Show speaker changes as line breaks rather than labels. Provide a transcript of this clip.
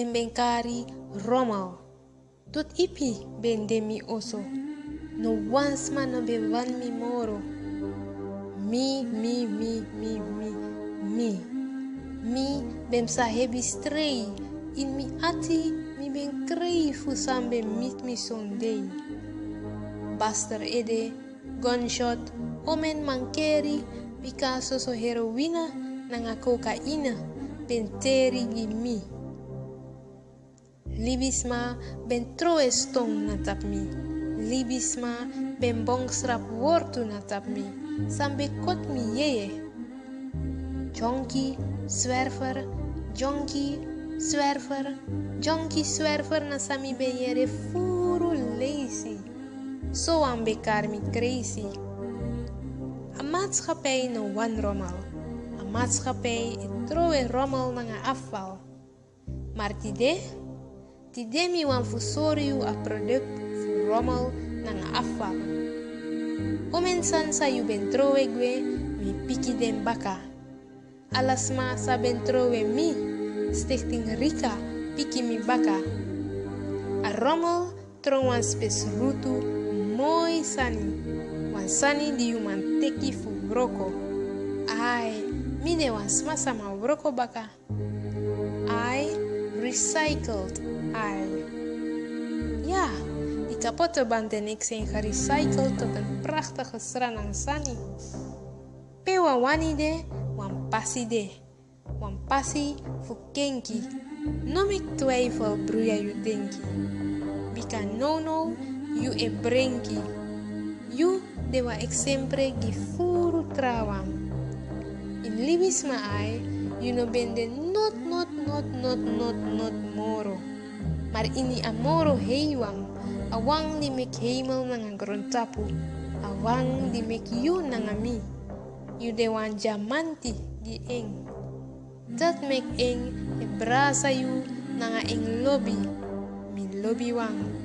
den ben kari rommel. Tot ipi ben demi oso. No once man no be van mi moro. Mi bem sahebi stray. In mi ati mi ben krei fu sambe mit mi sondei. Baster ede, gunshot, omen mankeri, Picasso so heroïna, nanga cocaïna, ben teri mi. Libisma ben troe stong na tap mi. Libisma ben bongsrap wortu na tap mi. Sambe kot mi yeye. Jonkie, zwerver, jonkie, zwerver, jonkie, zwerver na sami ben yere furu lazy. Zo aan bekar mi crazy. Een maatschappij no one rommel. Een maatschappij troe rommel na nga afval. Maar tide mi wan fusoriu a product fu rommel na nga afval. Omen sansa yu ben troe gwe mi piki den baka. Alasma sa ben troe mi, stichting Rika piki mi baka. A rommel tron wan spes rutu mooi sani. Wan sani di human teki fu broko. Ai, mine wan smasa ma broko baka. Ai, recycled. Ai. Ja, die kapotte band en ik zijn gerecycled tot een prachtige sranang sani. Pe wan wani de, wan passi de. Wan passi fu kenki. No ik twijfel broeia yu denki. Bika no, yu e brenki. Yu dewa ek sempre gi furu trawang. In libisma ai, yu no bende not moro. Maar ini amoro heiwang, awang di mek hemel nanga grontapu, awang di mek yu nanga mi. Yu dewan jamanti di eng. Dat mek eng e brasa yu nanga eng lobby, mi lobby wang.